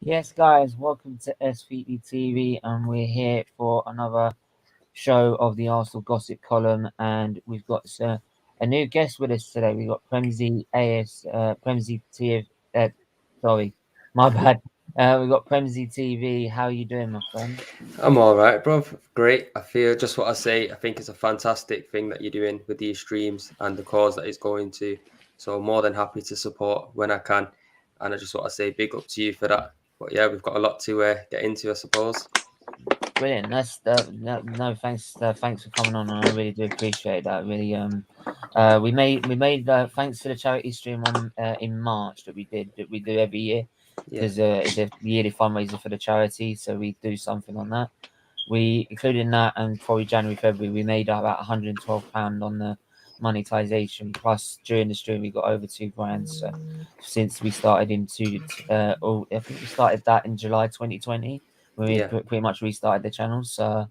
Yes, guys, welcome to SFeatleyTV, and we're here for another show of the Arsenal gossip column. And we've got a new guest with us today. We've got Premzy TV. Sorry, my bad. We've got Premzy TV. How are you doing, my friend? I'm all right, bro. Great. I feel just what I say. I think it's a fantastic thing that you're doing with these streams and the cause that it's going to. So more than happy to support when I can. And I just want to say big up to you for that. But yeah, we've got a lot to get into, I suppose. Brilliant. That's no thanks. Thanks for coming on, and I really do appreciate that. Really, we made thanks to the charity stream on in March that we do every year Yeah. because it's a yearly fundraiser for the charity. So we do something on that. We including that and probably January, February, we made about £112 on the monetization. Plus during the stream we got over £2 so, since we started I think we started that in July 2020 when we Yeah. pretty much restarted the channel. So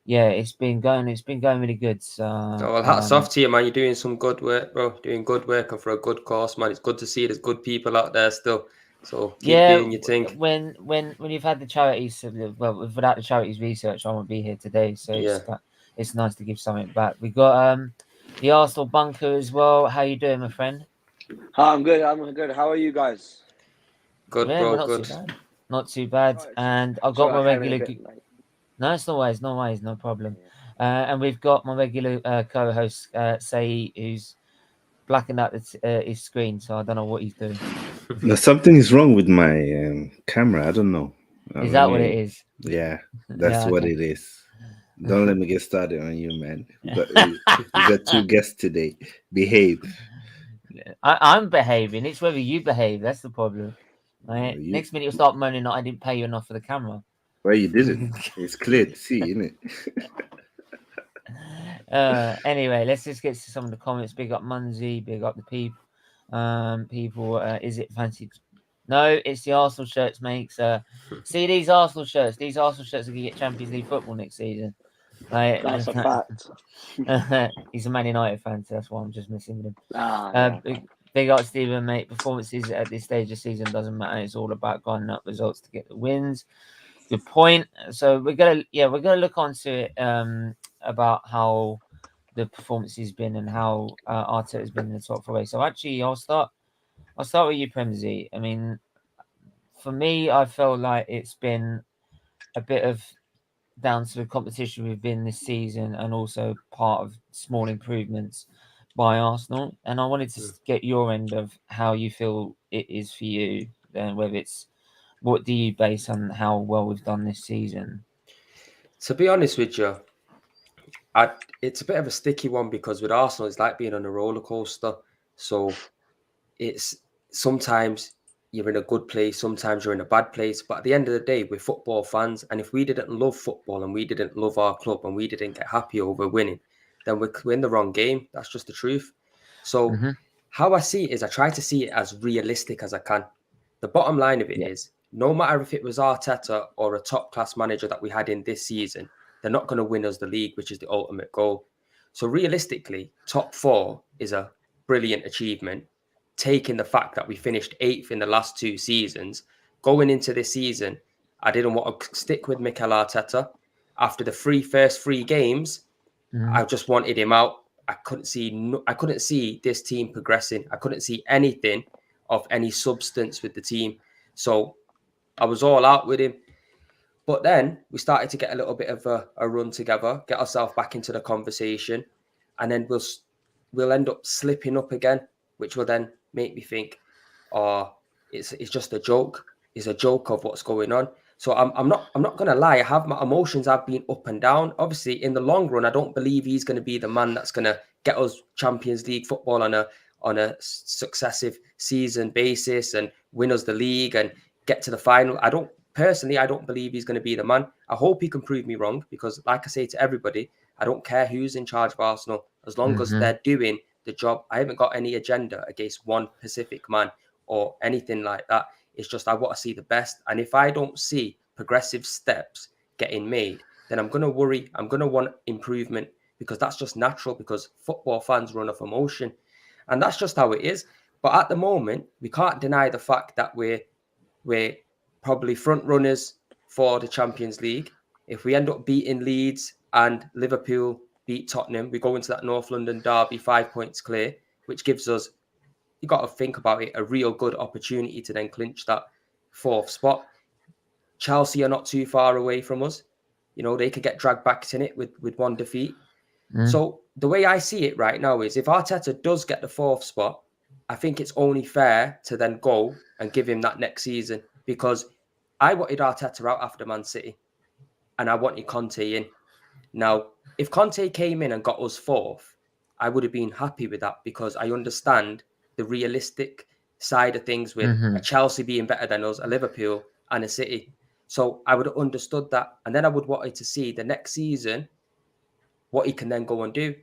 yeah, it's been going really good. So Oh, well, hats off to you, man. You're doing some good work, bro. Doing good work and for a good cause, man. It's good to see there's good people out there still. So keep yeah, doing your thing. when you've had the charities, well, without the charities research, I won't be here today. So Yeah. it's nice to give something back. We got the Arsenal bunker as well. How you doing, my friend? Hi, I'm good. I'm good. How are you guys? Good, Yeah, we're bro. not too Good. bad. Not too bad. Sorry, And I've got sorry, my I came in a regular. bit late. No, it's no worries, no problem. Yeah. And we've got my regular co-host, Say, who's blackened out his screen, so I don't know what he's doing. Now, something is wrong with my camera. I don't know. Is Let that what it me. is? Yeah, that's Yeah, what okay. it is. Don't let me get started on you, man. We got two guests today. Behave. I'm behaving. It's whether you behave. That's the problem. Well, Right? you, Next minute you'll start moaning that I didn't pay you enough for the camera. well, you didn't. It's clear to see, isn't it? Anyway, let's just get to some of the comments. Big up Munzi, big up the people. People, is it fancy? No, it's the Arsenal shirts, mates. See these Arsenal shirts. These Arsenal shirts are gonna get Champions League football next season. Right? That's a fact. He's a Man United fan, so that's why I'm just missing him. Ah, yeah. Big up Stephen, mate. Performances at this stage of the season doesn't matter. It's all about grinding up results to get the wins. Good point. So we're gonna look onto it about how the performance has been and how Arteta has been in the top four. So actually, I'll start with you, Premzy. I mean, for me, I feel like it's been a bit of down to the competition we've been this season, and also part of small improvements by Arsenal. And I wanted to get your end of how you feel it is for you, and whether it's what do you base on how well we've done this season. To be honest with you, it's a bit of a sticky one because with Arsenal, it's like being on a roller coaster. So it's sometimes you're in a good place, sometimes you're in a bad place. But at the end of the day, we're football fans. And if we didn't love football and we didn't love our club and we didn't get happy over winning, then we're in the wrong game. That's just the truth. So Mm-hmm. how I see it is I try to see it as realistic as I can. The bottom line of it Yeah. is no matter if it was Arteta or a top class manager that we had in this season, they're not going to win us the league, which is the ultimate goal. So realistically, top four is a brilliant achievement. Taking the fact that we finished 8th in the last 2 seasons, going into this season, I didn't want to stick with Mikel Arteta. After the first three games, Mm-hmm. I just wanted him out. I couldn't see this team progressing. I couldn't see anything of any substance with the team. So I was all out with him. But then we started to get a little bit of a run together, get ourselves back into the conversation, and then we'll end up slipping up again, which will then make me think, oh, it's just a joke. It's a joke of what's going on. So I'm not gonna lie. I have my emotions have been up and down. Obviously, in the long run, I don't believe he's going to be the man that's going to get us Champions League football on a successive season basis and win us the league and get to the final. I don't believe he's going to be the man. I hope he can prove me wrong because, like I say to everybody, I don't care who's in charge of Arsenal as long as Mm-hmm. they're doing the job. I haven't got any agenda against one specific man or anything like that. It's just I want to see the best. And if I don't see progressive steps getting made, then I'm going to worry. I'm going to want improvement because that's just natural because football fans run off emotion. And that's just how it is. But at the moment, we can't deny the fact that we're probably front runners for the Champions League. If we end up beating Leeds and Liverpool beat Tottenham, we go into that North London derby 5 points clear, which gives us, you got to think about it, a real good opportunity to then clinch that 4th spot. Chelsea are not too far away from us. You know, they could get dragged back in it with one defeat. So the way I see it right now is if Arteta does get the 4th spot, I think it's only fair to then go and give him that next season, because I wanted Arteta out after Man City and I wanted Conte in. Now, if Conte came in and got us 4th, I would have been happy with that, because I understand the realistic side of things with a Chelsea being better than us, a Liverpool and a City. So I would have understood that. And then I would want to see the next season what he can then go and do.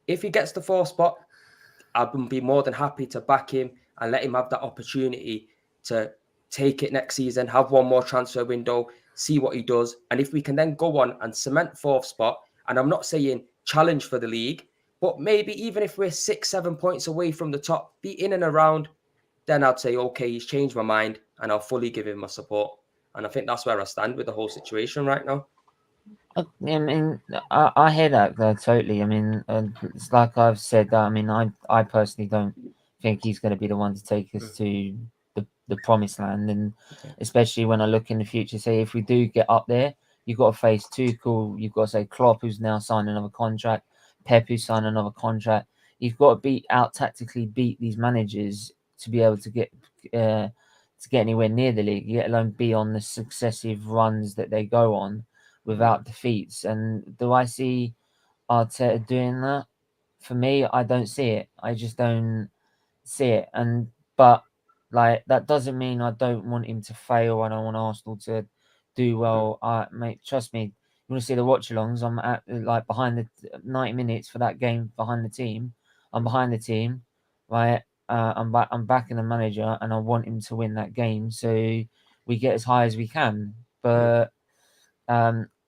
If he gets the 4th spot, I would be more than happy to back him and let him have that opportunity to take it next season, have one more transfer window, see what he does. And if we can then go on and cement 4th spot, and I'm not saying challenge for the league, but maybe even if we're 6-7 points away from the top, be in and around, then I'd say, okay, he's changed my mind and I'll fully give him my support. And I think that's where I stand with the whole situation right now. I mean, I hear that totally. I mean, it's like I've said that. I mean, I personally don't think he's going to be the one to take us to the promised land, and especially when I look in the future. Say, if we do get up there, you've got to face Tuchel. You've got to say Klopp, who's now signed another contract, Pep, who's signed another contract. You've got to tactically beat these managers to be able to get anywhere near the league, let alone be on the successive runs that they go on without defeats. And do I see Arteta doing that? For me, I don't see it. I just don't see it. But like, that doesn't mean I don't want him to fail. I don't want Arsenal to do well. Mate, trust me. You want to see the watch-alongs? I'm at like behind the 90 minutes for that game behind the team. I'm behind the team, right? I'm backing the manager, and I want him to win that game so we get as high as we can. But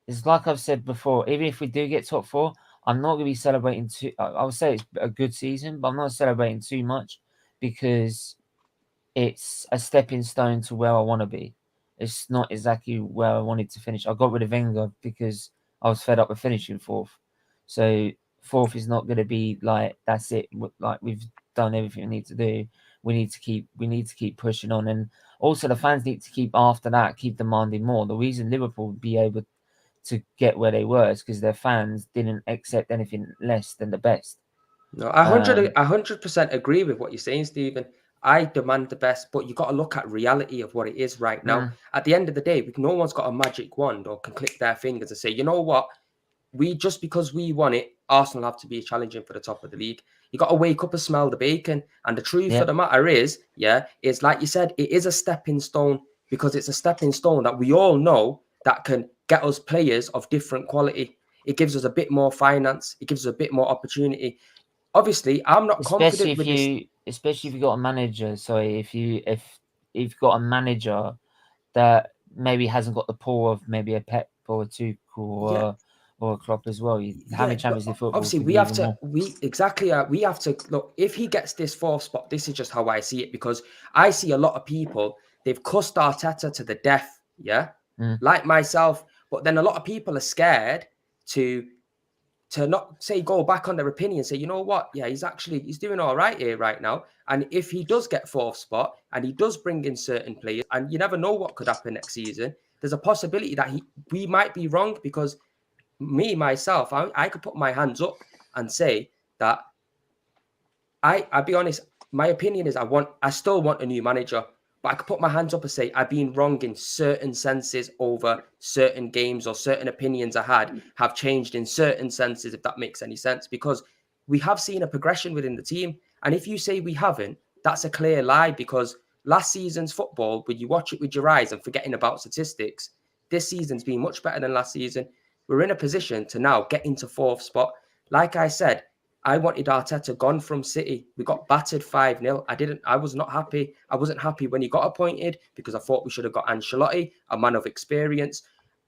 it's like I've said before, even if we do get top 4, I'm not going to be celebrating too. I would say it's a good season, but I'm not celebrating too much, because it's a stepping stone to where I want to be. It's not exactly where I wanted to finish. I got rid of Wenger because I was fed up with finishing 4th. So 4th is not going to be like, that's it. Like, we've done everything we need to do. We need to keep pushing on, and also the fans need to keep demanding more. The reason Liverpool would be able to get where they were is because their fans didn't accept anything less than the best. No, I 100% agree with what you're saying, Stephen. I demand the best, but you got to look at reality of what it is right now. At the end of the day, no one's got a magic wand or can click their fingers and say, you know what, just because we won it, Arsenal have to be challenging for the top of the league. You got to wake up and smell the bacon. And the truth of the matter is like you said, it is a stepping stone, because it's a stepping stone that we all know that can get us players of different quality. It gives us a bit more finance. It gives us a bit more opportunity. Obviously, I'm not confident with this. Especially if you've got a manager. Sorry, if you've got a manager that maybe hasn't got the pull of maybe a Pep or a Tuchel or a Klopp as well. Having Champions League football. Obviously, we have to look. If he gets this 4th spot, this is just how I see it, because I see a lot of people, they've cussed Arteta to the death, like myself. But then a lot of people are scared to not say, go back on their opinion, say, you know what, he's doing all right here right now. And if he does get 4th spot and he does bring in certain players, and you never know what could happen next season, there's a possibility that we might be wrong, because myself, I could put my hands up and say that I'll be honest, my opinion is I still want a new manager, but I could put my hands up and say I've been wrong in certain senses over certain games, or certain opinions I had have changed in certain senses, if that makes any sense, because we have seen a progression within the team. And if you say we haven't, that's a clear lie, because last season's football, when you watch it with your eyes and forgetting about statistics, this season's been much better than last season. We're in a position to now get into 4th spot. Like I said, I wanted Arteta gone from City. We got battered 5-0. I was not happy. I wasn't happy when he got appointed, because I thought we should have got Ancelotti, a man of experience.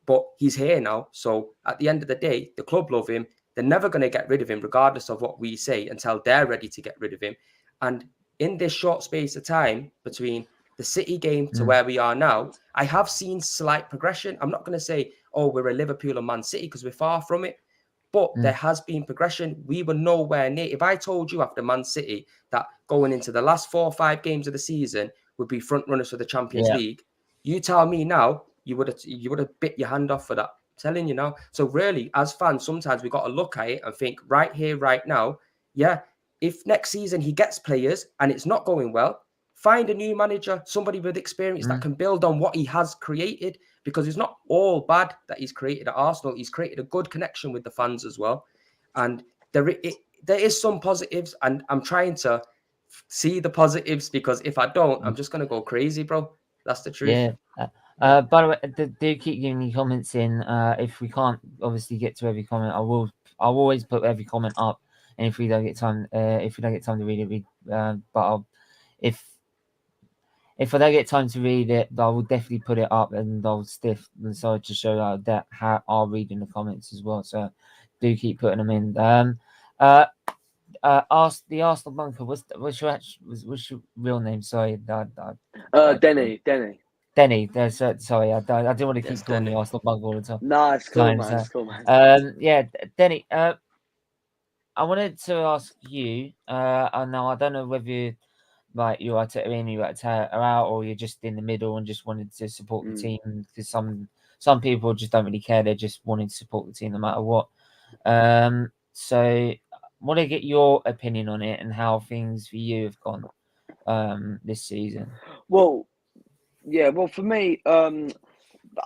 But he's here now. So at the end of the day, the club love him. They're never going to get rid of him, regardless of what we say, until they're ready to get rid of him. And in this short space of time between the City game to Mm. where we are now, I have seen slight progression. I'm not going to say, oh, we're a Liverpool or Man City, because we're far from it. But there has been progression. We were nowhere near. If I told you after Man City that going into the last 4 or 5 games of the season would be front runners for the Champions League, you tell me now, you would have bit your hand off for that. I'm telling you now. So really, as fans, sometimes we got to look at it and think, right here, right now, yeah, if next season he gets players and it's not going well, find a new manager, somebody with experience that can build on what he has created, because it's not all bad that he's created at Arsenal. He's created a good connection with the fans as well. And there is some positives, and I'm trying to see the positives, because if I don't, I'm just going to go crazy, bro. That's the truth. Yeah. By the way, do keep giving me comments in. If we can't obviously get to every comment, I'll always put every comment up. And if we don't get time, to read it, if I don't get time to read it, I will definitely put it up, and I'll decide to show that how I'll read in the comments as well. So do keep putting them in. Ask the Arsenal bunker. What's your real name? Sorry, Denny. Denny. Sorry, I didn't want to keep calling the Arsenal bunker all the time. No, it's cool, man. It's cool, man. Yeah, Denny. I wanted to ask you. Now I don't know whether you're Arteta in, you're Arteta out, or you're just in the middle and just wanted to support the team, because some people just don't really care. They're just wanting to support the team no matter what. So I want to get your opinion on it and how things for you have gone this season. Well, yeah. Well, for me,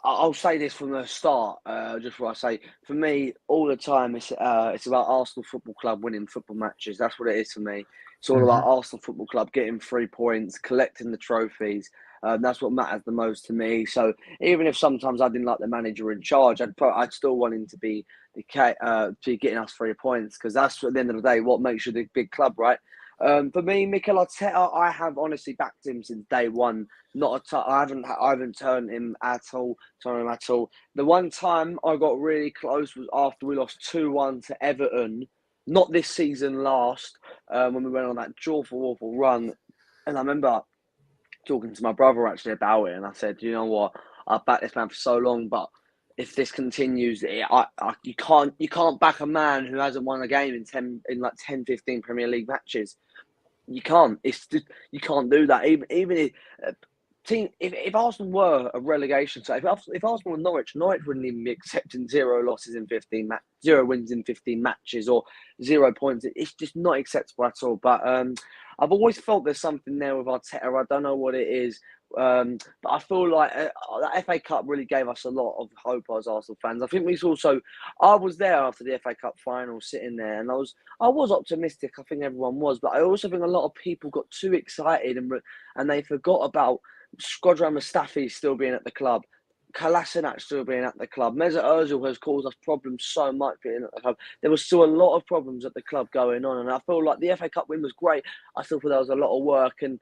I'll say this from the start. Just what I say, for me, all the time, it's about Arsenal Football Club winning football matches. That's what it is for me. It's all about Arsenal Football Club getting 3 points, collecting the trophies. That's what matters the most to me. So even if sometimes I didn't like the manager in charge, I'd still want him to be getting us 3 points, because that's at the end of the day what makes you the big club, right? For me, Mikel Arteta, I have honestly backed him since day one. I haven't turned him at all. The one time I got really close was after we lost 2-1 to Everton. Not this season, last, when we went on that awful run. And I remember talking to my brother actually about it, and I said, you know what, I've backed this man for so long, but if this continues, you can't back a man who hasn't won a game in 10, 15 Premier League matches. You can't. You can't do that. Even if Arsenal were a relegation side, if Arsenal were Norwich wouldn't even be accepting 0 wins in 15 matches, or 0 points. It's just not acceptable at all. But I've always felt there's something there with Arteta. I don't know what it is. But I feel like that FA Cup really gave us a lot of hope as Arsenal fans. I think I was there after the FA Cup final, sitting there, and I was optimistic. I think everyone was, but I also think a lot of people got too excited and they forgot about Shkodran Mustafi still being at the club, Kolasinac still being at the club. Mesut Ozil has caused us problems so much being at the club. There was still a lot of problems at the club going on, and I feel like the FA Cup win was great. I still feel there was a lot of work, and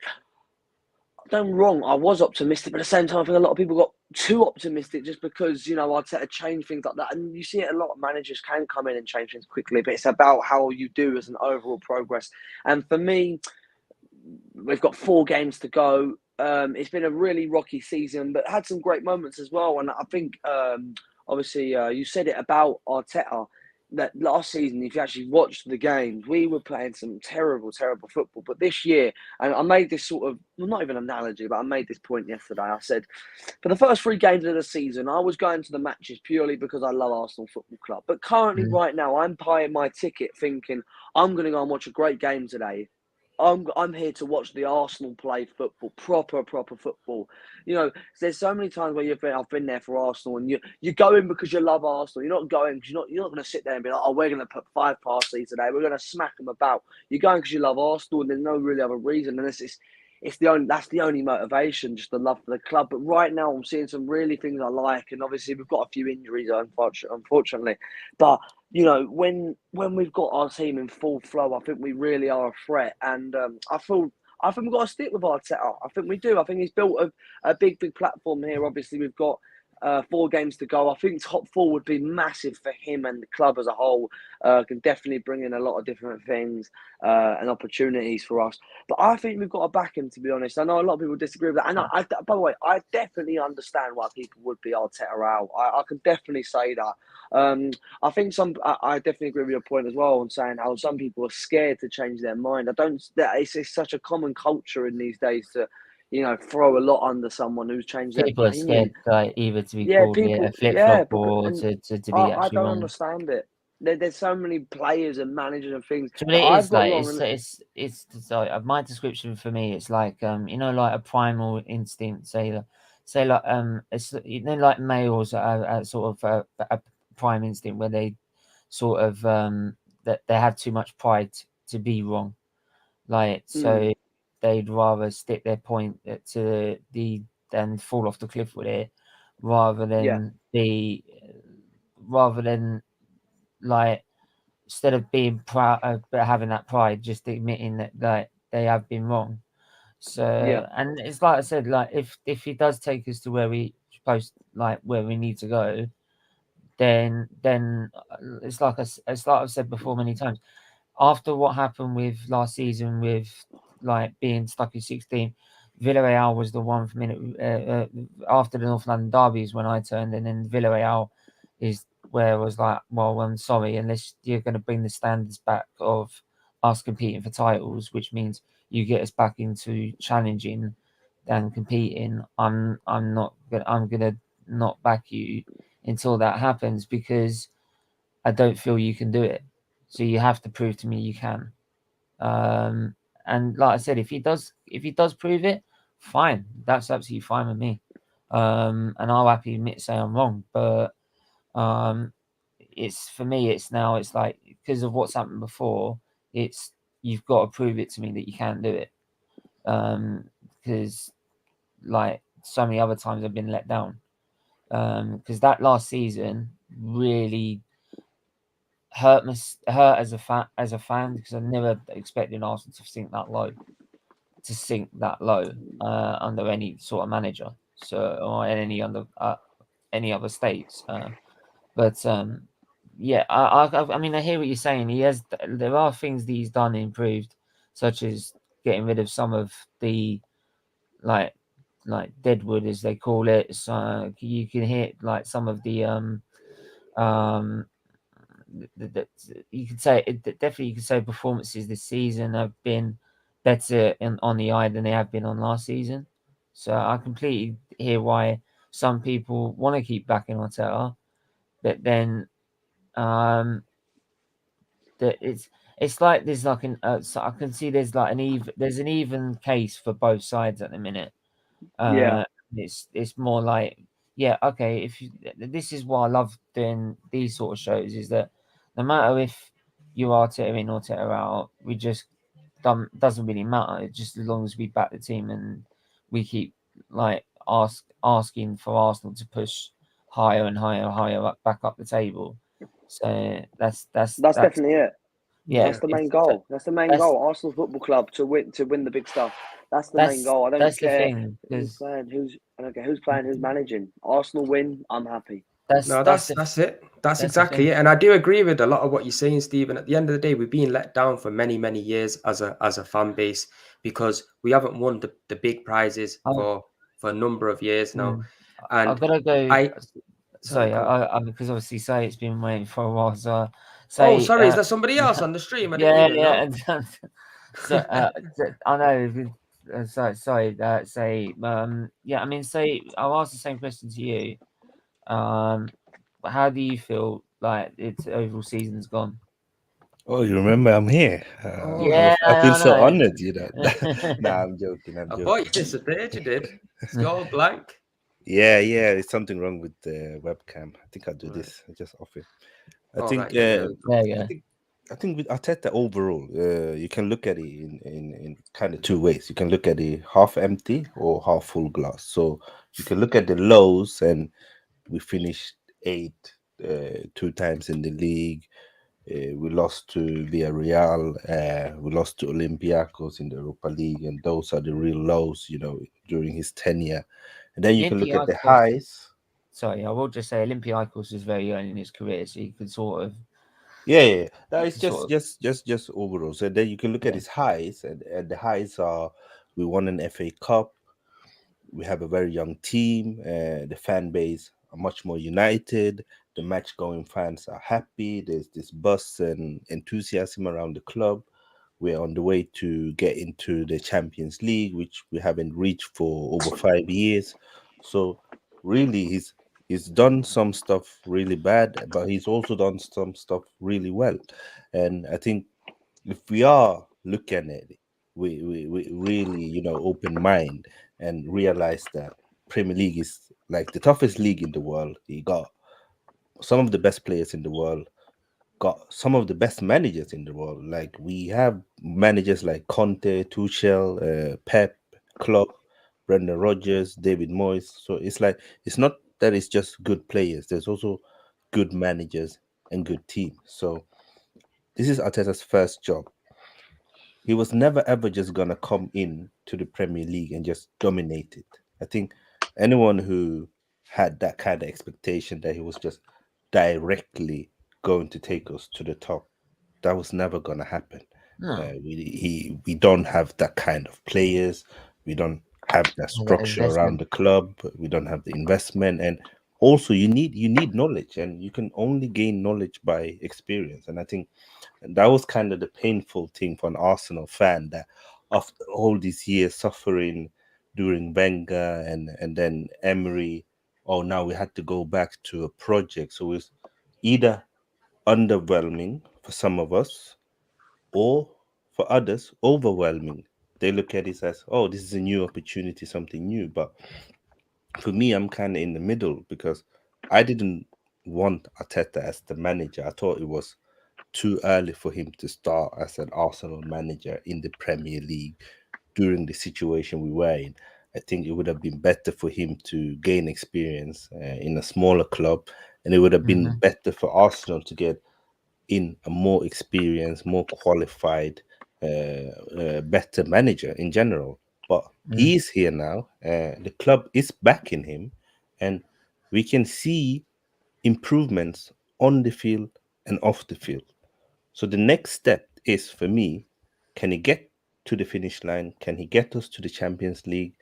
don't get me wrong, I was optimistic, but at the same time, I think a lot of people got too optimistic just because, Arteta changed things like that. And you see it a lot of managers can come in and change things quickly, but it's about how you do as an overall progress. And for me, we've got 4 games to go. It's been a really rocky season, but had some great moments as well. And I think, obviously, you said it about Arteta, that last season, if you actually watched the games, we were playing some terrible football. But this year, and I made this sort of, well, not even an analogy, but I made this point yesterday. I said, for the first 3 games of the season, I was going to the matches purely because I love Arsenal Football Club. But currently, right now, I'm buying my ticket thinking, I'm going to go and watch a great game today. I'm here to watch the Arsenal play football, proper football. There's so many times where I've been there for Arsenal, and you go in because you love Arsenal. You're not going because you're not going to sit there and be like, oh, we're going to put 5 past these today. We're going to smack them about. You're going because you love Arsenal, and there's no really other reason. And that's the only motivation, just the love for the club. But right now, I'm seeing some really things I like, and obviously we've got a few injuries, unfortunately. But when we've got our team in full flow, I think we really are a threat. And I think we've got to stick with Arteta. I think we do. I think he's built a big platform here. Obviously, we've got 4 games to go. I think top 4 would be massive for him and the club as a whole. Can definitely bring in a lot of different things and opportunities for us. But I think we've got to back him, to be honest. I know a lot of people disagree with that. And by the way, I definitely understand why people would be Arteta out. I can definitely say that. I think I definitely agree with your point as well on saying how some people are scared to change their mind. It's such a common culture in these days to, throw a lot under someone who's changed their People are opinion. scared, like, either to be Yeah, called people. a flip Yeah, flop or and to be I actually don't wrong. understand it. There's so many players and managers and things So that it I've is got like wrong. it's so my description for me, it's like like a primal instinct. Say like it's like males are sort of a prime instinct where they sort of that they have too much pride to be wrong. Like, so they'd rather stick their point to the than fall off the cliff with it, rather than like, instead of being proud, but having that pride, just admitting that they have been wrong. So, and it's like I said, like if he does take us to where we supposed, like where we need to go, then it's like I've said before many times. After what happened with last season, with like being stuck in 16, Villarreal was the one for minute after the North London derbies when I turned, and then Villarreal is where I was like, well, I'm sorry, unless you're going to bring the standards back of us competing for titles, which means you get us back into challenging and competing. I'm gonna not back you until that happens, because I don't feel you can do it. So you have to prove to me you can. And like I said, if he does prove it, fine. That's absolutely fine with me. And I'll happily say I'm wrong. But it's, for me, it's like, because of what's happened before, it's, you've got to prove it to me that you can do it. Because like so many other times I've been let down. Because that last season really hurt as a fan, because I never expected Arsenal to sink that low under any sort of manager, or any other states. But yeah, I mean, I hear what you're saying. There are things that he's done and improved, such as getting rid of some of the like deadwood, as they call it. So you can hear like some of the you could say definitely, you could say performances this season have been better on the eye than they have been on last season. So I completely hear why some people want to keep backing Arteta, but then that it's like there's like so I can see there's like an even case for both sides at the minute. It's more like, yeah, okay, this is why I love doing these sort of shows, is that no matter if you are Arteta in or Arteta out, we just doesn't really matter. It's just as long as we back the team and we keep like asking for Arsenal to push higher and higher up, back up the table. So that's definitely it. Yeah, that's the main goal. That's the main goal. Arsenal Football Club to win the big stuff. That's the main goal. I don't care who's playing, I don't care who's playing, who's managing. Arsenal win, I'm happy. That's it. That's exactly it. And I do agree with a lot of what you're saying, Stephen. At the end of the day, we've been let down for many, many years as a fan base, because we haven't won the big prizes for a number of years now. And I've got to go. Sorry, because obviously say it's been waiting for a while. So is there somebody else on the stream? I didn't even know. So I know. Sorry. I mean, I'll ask the same question to you. How do you feel like its overall season's gone? Oh, you remember I'm here. Yeah, I feel so honored, Nah, I'm joking. I thought you disappeared. You did. It's all blank. Yeah, it's something wrong with the webcam. I think I'll do this. I just off it. I think with Arteta overall, you can look at it in kind of two ways. You can look at it half empty or half full glass. So you can look at the lows, and we finished 8th 2 times in the league. We lost to Villarreal. We lost to Olympiacos in the Europa League, and those are the real lows, during his tenure. And then you can look at the highs. sorry, I will just say Olympiacos was very early in his career, so you could sort of Yeah. That is sort of just overall. So then you can look at yeah. his highs, and the highs are we won an FA Cup. We have a very young team. The fan base are much more united. The match going fans are happy. There's this buzz and enthusiasm around the club. We're on the way to get into the Champions League, which we haven't reached for over 5 years. So really, he's done some stuff really bad, but he's also done some stuff really well. And I think if we are looking at it, we really, open mind and realize that Premier League is like the toughest league in the world. You got some of the best players in the world, got some of the best managers in the world. Like we have managers like Conte, Tuchel, Pep, Klopp, Brendan Rodgers, David Moyes. So it's like it's not that it's just good players. There's also good managers and good teams. So this is Arteta's first job. He was never ever just gonna come in to the Premier League and just dominate it. I think anyone who had that kind of expectation that he was just directly going to take us to the top, that was never gonna happen. No, We don't have that kind of players. We don't have that that structure around investment. the club. We don't have the investment, and also you need knowledge, and you can only gain knowledge by experience. And I think and that was kind of the painful thing for an Arsenal fan that after all these years suffering during Wenger and then Emery, oh, now we had to go back to a project. So it's either underwhelming for some of us or for others, overwhelming. They look at it as, oh, this is a new opportunity, something new. But for me, I'm kind of in the middle because I didn't want Arteta as the manager. I thought it was too early for him to start as an Arsenal manager in the Premier League during the situation we were in. I think it would have been better for him to gain experience in a smaller club, and it would have been Hmm. better for Arsenal to get in a more experienced, more qualified, better manager in general. But Mm. he's here now. The club is backing him, and we can see improvements on the field and off the field. So the next step is for me, can he get to the finish line? Can he get us to the Champions League?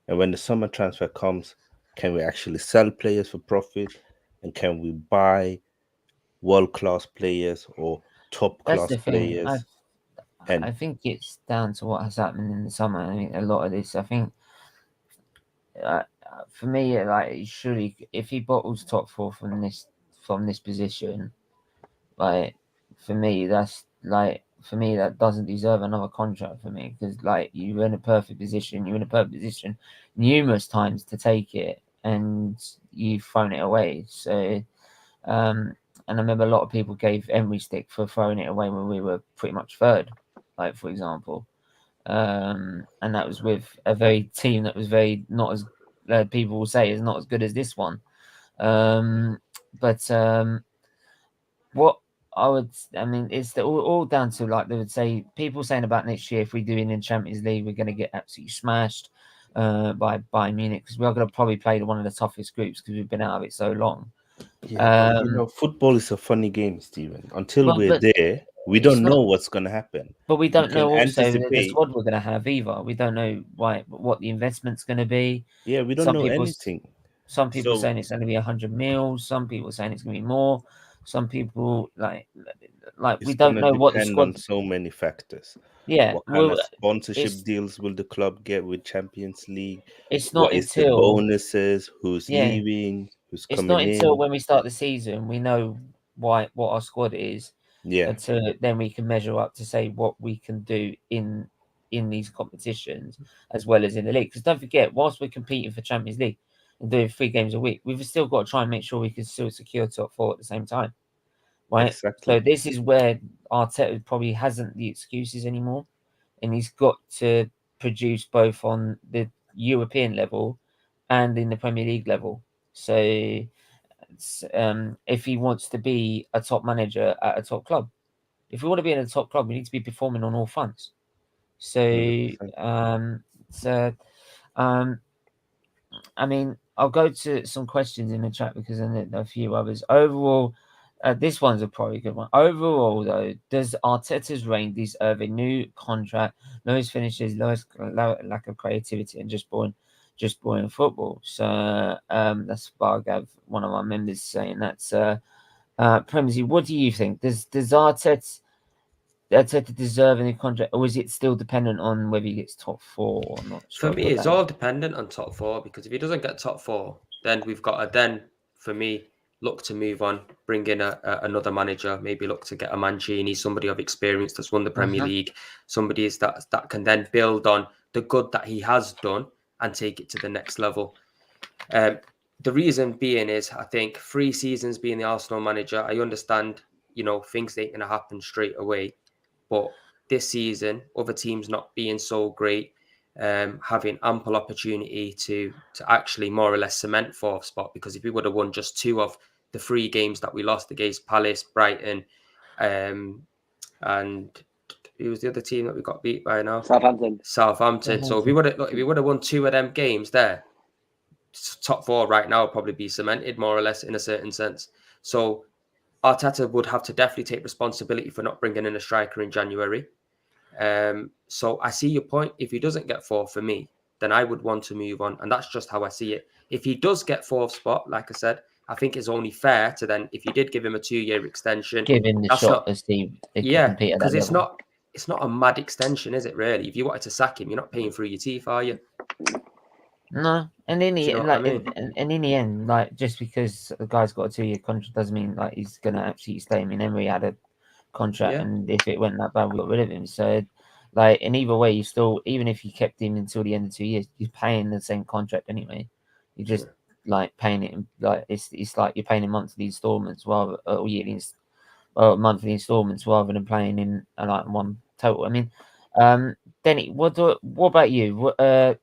And when the summer transfer comes, can we actually sell players for profit? And can we buy world class players or top That's class the thing. players? And I think it's down to what has happened in the summer. I mean, a lot of this. I think for me, like surely if he bottles top four from this position, like for me that doesn't deserve another contract for me because like you're in a perfect position. You're in a perfect position numerous times to take it, and you've thrown it away. So, and I remember a lot of people gave Emery stick for throwing it away when we were pretty much third, like for example. And that was with a very team that was very not as people will say is not as good as this one. Um, but what I mean, it's all down to like they would say people saying about next year if we do in the Champions League, we're going to get absolutely smashed by Bayern Munich because we're going to probably play one of the toughest groups because we've been out of it so long. yeah, but Um, football is a funny game, Stephen. Until well, we're but there, we it's don't not. know what's going to happen. But we We don't can know also the anticipate. squad we're going to have either. We don't know what the investment's going to be. Yeah, we don't Some know people anything. some people So saying it's going to be 100 mil. Some people saying it's going to be more. Some people like we it's don't gonna know what the depend on squad. so many factors. Yeah, What kind of well, sponsorship it's deals will the club get with Champions League? it's not What is the until bonuses? Who's yeah, leaving? Who's it's not coming until in? when we start the season we know what our squad is. Yeah, Until then we can measure up to say what we can do in these competitions as well as in the league. Because don't forget, whilst we're competing for Champions League and doing 3 games a week, we've still got to try and make sure we can still secure top four at the same time, right? So exactly. this is where Arteta probably hasn't the excuses anymore, and he's got to produce both on the European level and in the Premier League level. So if he wants to be a top manager at a top club. If we want to be in a top club, we need to be performing on all fronts. So, 100%. so um, I mean, I'll go to some questions in the chat because I know a few others. Overall, this one's a probably good one. Overall, though, does Arteta's reign deserve a new contract? Lowest finishes, lack of creativity, and just boring football. So that's Bargav, one of our members, saying that's Premsy. What do you think? Does Arteta deserve any contract, or is it still dependent on whether he gets top 4 or not? For me, it's all dependent on top 4, because if he doesn't get top 4, then we've got to then, for me, look to move on, bring in another manager, maybe look to get a Mancini, somebody of experience that's won the Premier League, somebody that can then build on the good that he has done and take it to the next level. The reason being is, I think 3 seasons being the Arsenal manager, I understand, things ain't going to happen straight away. But this season, other teams not being so great, having ample opportunity to actually more or less cement 4th spot, because if we would have won just 2 of the 3 games that we lost against Palace, Brighton, and who was the other team that we got beat by now? Southampton. So if we would have won 2 of them games there, top 4 right now would probably be cemented more or less in a certain sense. So Arteta would have to definitely take responsibility for not bringing in a striker in January. So I see your point. If he doesn't get 4th for me, then I would want to move on. And that's just how I see it. If he does get 4th spot, like I said, I think it's only fair to then, if you did give him a 2-year extension, give him the shot to see if he can compete at that level. It's not a mad extension, is it really? If you wanted to sack him, you're not paying through your teeth, are you? No, and in the end, like, just because the guy's got a 2-year contract doesn't mean like he's gonna actually stay. I mean, Emery had a contract, and if it went that bad, we got rid of him. So, like, in either way, you still, even if you kept him until the end of 2 years, you're paying the same contract anyway. You're just like paying it like it's like you're paying in monthly installments rather or yearly monthly installments rather than paying in like one total. I mean. Denny, what about you? Do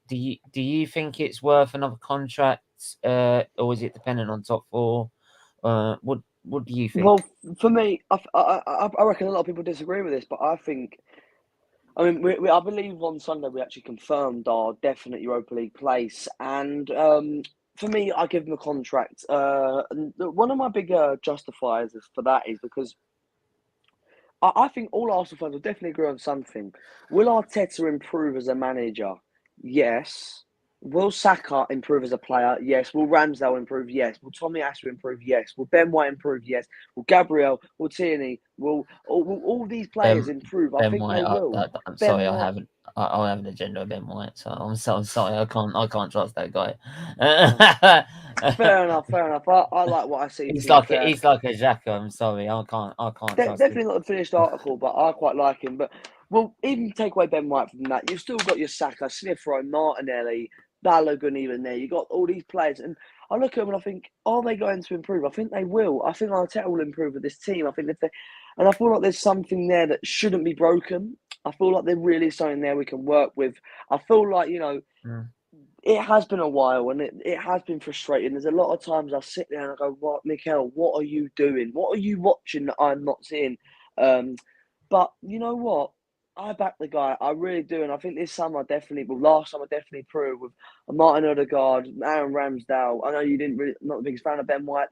you think it's worth another contract, or is it dependent on top 4? What do you think? Well, for me, I reckon a lot of people disagree with this, but I think, I mean, I believe on Sunday we actually confirmed our definite Europa League place, and for me, I give him a contract. One of my bigger justifiers for that is because I think all Arsenal fans will definitely agree on something. Will Arteta improve as a manager? Yes. Will Saka improve as a player? Yes. Will Ramsdale improve? Yes. Will Tommy Asu improve? Yes. Will Ben White improve? Yes. Will Gabriel? Will Tierney? Will all these players improve? I think they will. I'm sorry, I have an agenda of Ben White, so I'm sorry. I can't trust that guy. Fair enough. I like what I see. He's like a Xhaka. I'm sorry, I can't trust definitely him. not a finished article, but I quite like him. But well, even take away Ben White from that, you've still got your Saka, Smith Rowe, Martinelli, Balogun even there. You got all these players, and I look at them and I think, are they going to improve? I think they will. I think Arteta will improve with this team. I think and I feel like there's something there that shouldn't be broken. I feel like there really is something there we can work with. I feel like, it has been a while and it has been frustrating. There's a lot of times I sit there and I go, "What, Mikel, what are you doing? What are you watching that I'm not seeing?" But you know what? I back the guy. I really do. And I think last summer I definitely proved with Martin Odegaard, Aaron Ramsdale. I know you not the biggest fan of Ben White.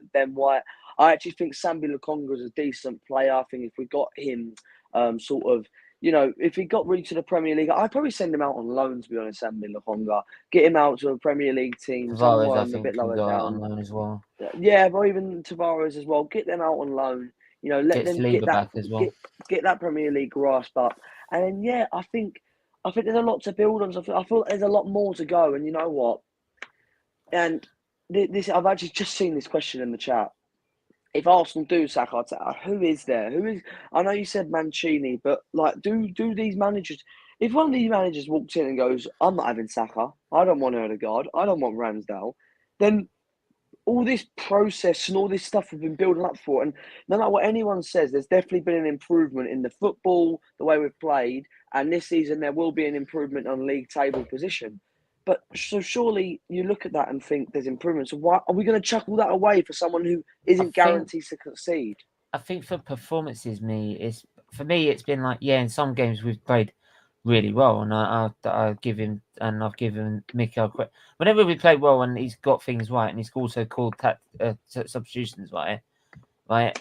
I actually think Sambi Lokonga is a decent player. I think if we got him if he got really to the Premier League, I'd probably send him out on loan, to be honest, Sambi Lokonga. Get him out to a Premier League team, Tavares, a bit lower go down. out on loan as well. Yeah, but even Tavares as well. Get them out on loan. Let them get that back as well. Get that Premier League grasp up. And then, I think there's a lot to build on. I feel like there's a lot more to go. And you know what? And this, I've actually just seen this question in the chat. If Arsenal do sack Arteta, who is there? I know you said Mancini, but like, do these managers? If one of these managers walks in and goes, "I'm not having Saka. I don't want Odegaard. I don't want Ramsdale," then all this process and all this stuff we've been building up for, and no matter what anyone says, there's definitely been an improvement in the football, the way we've played, and this season there will be an improvement on league table position. But so surely you look at that and think there's improvement. So why are we going to chuck all that away for someone who isn't guaranteed to succeed? I think for performances, it's been like, in some games we've played really well, and I give him, and I've given Mikel credit. Whenever we play well and he's got things right, and he's also called substitutions right,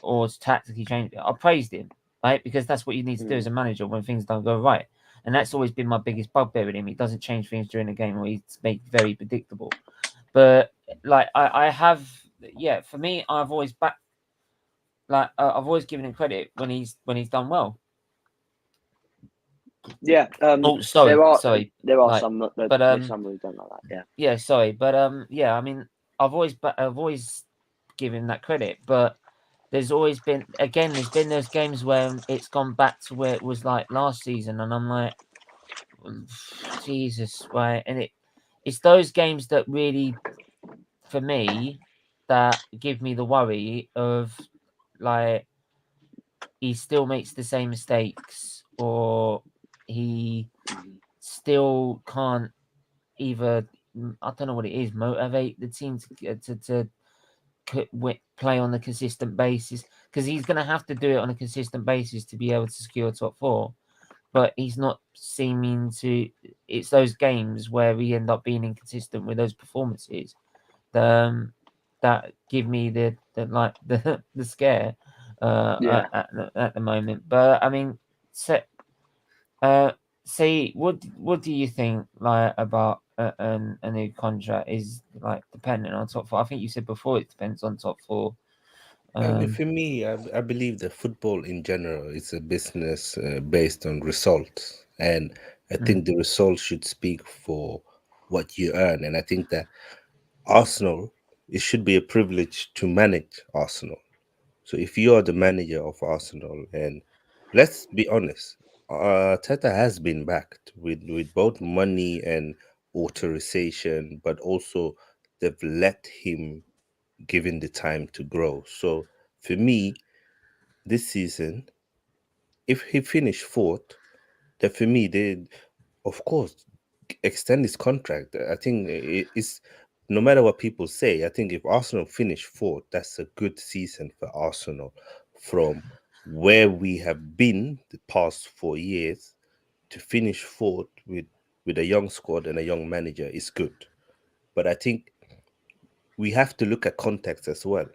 or tactically changed, I praised him, right, because that's what you need to do as a manager when things don't go right, and that's always been my biggest bugbear with him. He doesn't change things during the game, or he's made very predictable. But like I have, yeah, for me, I've always I've always given him credit when he's done well. Yeah. Oh, sorry. There are like, some that but there's some who don't like that. Yeah. Yeah, sorry, but yeah, I mean, I've always given that credit, but there's always been there's been those games where it's gone back to where it was like last season, and I'm like, Jesus, right? And it's those games that really, for me, that give me the worry of like he still makes the same mistakes, or he still can't either. I don't know what it is. Motivate the team to play on a consistent basis, because he's going to have to do it on a consistent basis to be able to secure top four. But he's not seeming to. It's those games where we end up being inconsistent with those performances that give me the scare at the moment. But I mean, see, what do you think like about a new contract is like dependent on top four? I think you said before it depends on top four. I mean, for me, I believe that football in general is a business based on results, and I think the results should speak for what you earn. And I think that Arsenal, it should be a privilege to manage Arsenal. So if you are the manager of Arsenal, and let's be honest, Teta has been backed with both money and authorization, but also they've let him given the time to grow. So for me, this season, if he finished fourth, then for me, they, of course, extend his contract. I think it's no matter what people say. I think if Arsenal finish fourth, that's a good season for Arsenal. From where we have been the past 4 years, to finish fourth with a young squad and a young manager is good. But I think we have to look at context as well.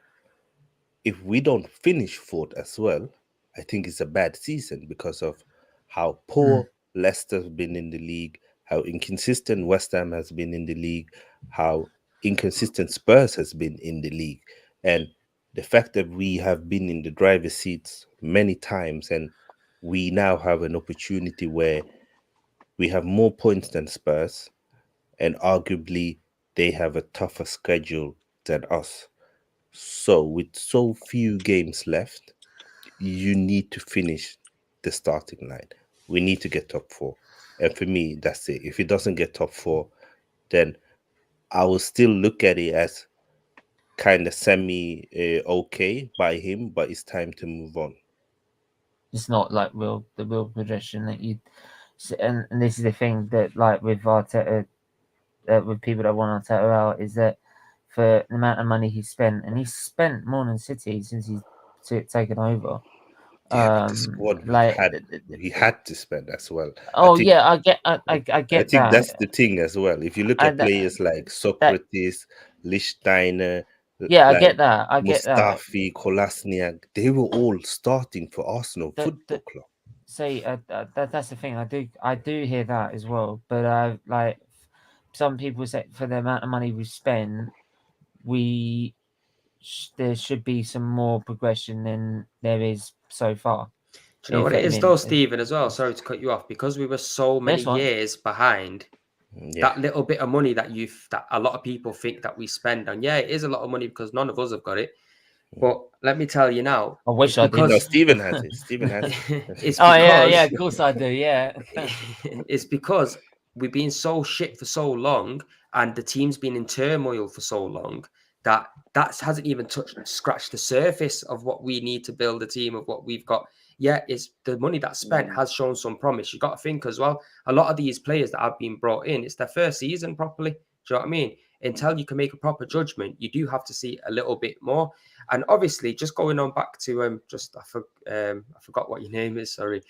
If we don't finish fourth as well, I think it's a bad season because of how poor Leicester's been in the league, how inconsistent West Ham has been in the league, how inconsistent Spurs has been in the league, and the fact that we have been in the driver's seats many times, and we now have an opportunity where we have more points than Spurs, and arguably they have a tougher schedule than us. So, with so few games left, you need to finish the starting line. We need to get top four. And for me, that's it. If it doesn't get top four, then I will still look at it as kind of semi okay by him, but it's time to move on. It's not like the real progression that you. And this is the thing that, like with Arteta, with people that want Arteta out, is that for the amount of money he's spent, and he's spent more than City since he's taken over. Yeah, but the squad we had to spend as well. Oh, I think, yeah, I get I think that. that's the thing as well. If you look at players like Socrates, Lichtsteiner, yeah, I like get that. I get that. Mustafi, Kolasinac, they were all starting for Arsenal Football Club. See, that's the thing. I do hear that as well. But like some people say, for the amount of money we spend, there should be some more progression than there is so far. Do you know what it is though, Stephen, as well? Sorry to cut you off. Because we were so many years behind, that little bit of money that a lot of people think that we spend, and yeah, it is a lot of money because none of us have got it. But let me tell you now, I wish I did. No, Stephen has it. Stephen has it. It's because, yeah, of course I do. Yeah, it's because we've been so shit for so long, and the team's been in turmoil for so long that hasn't even scratched the surface of what we need to build a team, of what we've got. Yeah, it's the money that's spent has shown some promise. You got to think as well, a lot of these players that have been brought in, it's their first season properly. Do you know what I mean? Until you can make a proper judgment, you do have to see a little bit more. And obviously, just going on back to I forgot what your name is. Sorry,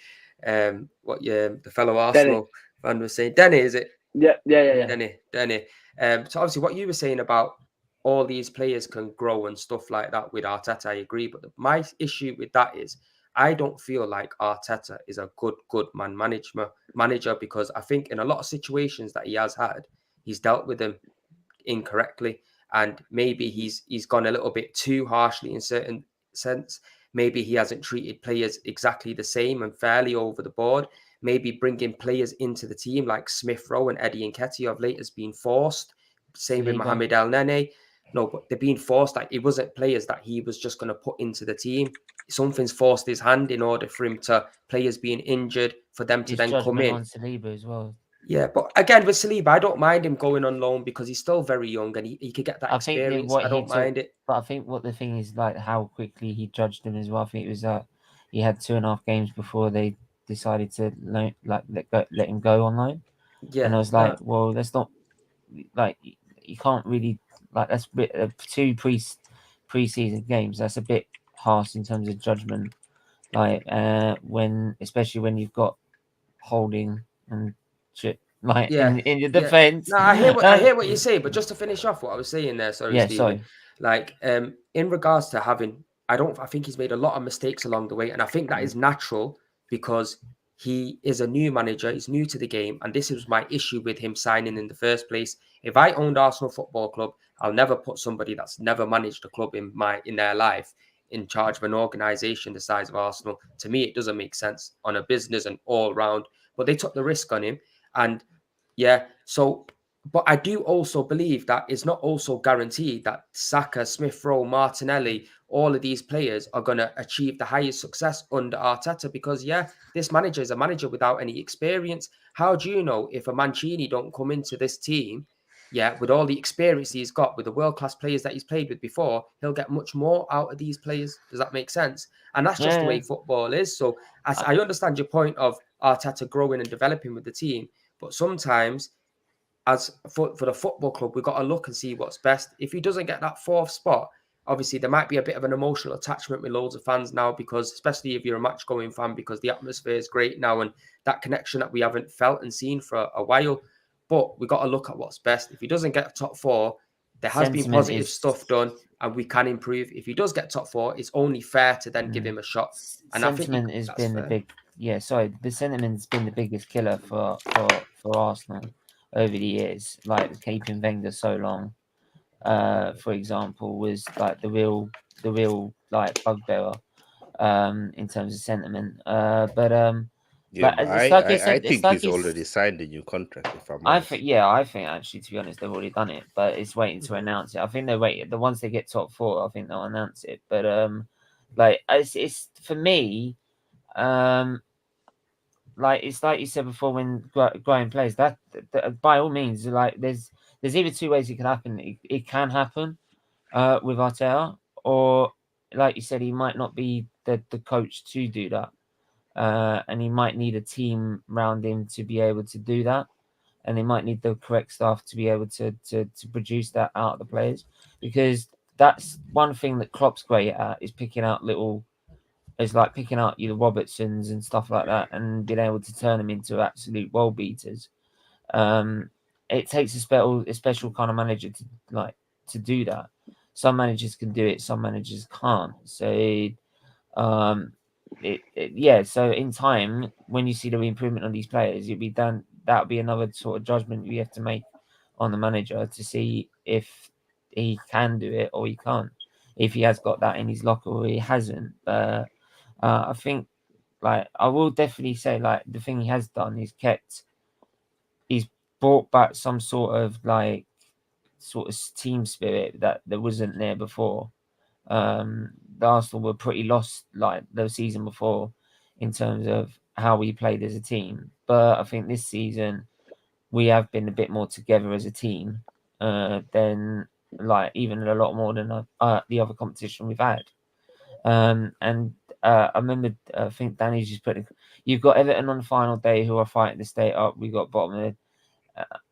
what the fellow Arsenal fan was saying. Denny, is it? Yeah. Denny. So obviously what you were saying about all these players can grow and stuff like that with Arteta, I agree. But my issue with that is I don't feel like Arteta is a good manager because I think in a lot of situations that he has had, he's dealt with them incorrectly. And maybe he's gone a little bit too harshly in certain sense. Maybe he hasn't treated players exactly the same and fairly over the board. Maybe bringing players into the team like Smith Rowe and Eddie Nketiah of late has been forced. Same with Mohamed El Nene. No, but they're being forced. Like it wasn't players that he was just going to put into the team. Something's forced his hand in order for him to players being injured for them to then come in. On Saliba as well. Yeah, but again with Saliba, I don't mind him going on loan because he's still very young and he could get that experience. I don't mind it. But I think what the thing is like how quickly he judged him as well. I think it was he had 2.5 games before they decided to let him go on loan. Yeah, and I was like, well, that's not like you can't really like that's a bit 2 pre-season games. That's a bit harsh in terms of judgment. Like especially when you've got Holding and shit like in your defense. No, I hear what you say, but just to finish off what I was saying there, Stephen. Sorry. Like in regards to having, I think he's made a lot of mistakes along the way, and I think that is natural because he is a new manager, he's new to the game, and this is my issue with him signing in the first place. If I owned Arsenal Football Club, I'll never put somebody that's never managed a club in their life in charge of an organisation the size of Arsenal. To me, it doesn't make sense on a business and all round. But they took the risk on him, and but I do also believe that it's not also guaranteed that Saka, Smith Rowe, Martinelli, all of these players are going to achieve the highest success under Arteta because, this manager is a manager without any experience. How do you know if a Mancini don't come into this team, with all the experience he's got, with the world-class players that he's played with before, he'll get much more out of these players? Does that make sense? And that's just the way football is. So I understand your point of Arteta growing and developing with the team, but sometimes for the football club, we've got to look and see what's best. If he doesn't get that 4th spot, obviously there might be a bit of an emotional attachment with loads of fans now, because especially if you're a match-going fan, because the atmosphere is great now and that connection that we haven't felt and seen for a while. But we've got to look at what's best. If he doesn't get top 4, there has been positive stuff done and we can improve. If he does get top 4, it's only fair to then give him a shot. And sentiment has been the sentiment's been the biggest killer for Arsenal over the years. Like keeping Wenger so long, for example, was like the real like bugbearer in terms of sentiment. I think he's already signed a new contract. If I'm honest. I think actually, to be honest, they've already done it, but it's waiting to announce it. I think they wait. The once they get top 4, I think they'll announce it. But it's for me, like it's like you said before when Graham plays that by all means, like there's either 2 ways it can happen. It can happen with Arteta, or like you said, he might not be the coach to do that. And he might need a team around him to be able to do that, and they might need the correct staff to be able to produce that out of the players, because that's one thing that Klopp's great at is picking out your Robertsons and stuff like that and being able to turn them into absolute world beaters. It takes a special kind of manager to do that. Some managers can do it, some managers can't. So so in time, when you see the improvement on these players, that'll be another sort of judgment you have to make on the manager to see if he can do it or he can't, if he has got that in his locker or he hasn't. I think, like, I will definitely say, like, the thing he has done is he's brought back some sort of team spirit that wasn't there before. The Arsenal were pretty lost like the season before in terms of how we played as a team, but I think this season we have been a bit more together as a team than like even a lot more than the other competition we've had. And I remember, I think Danny's just putting, you've got Everton on the final day who are fighting to stay up. We got bottom of the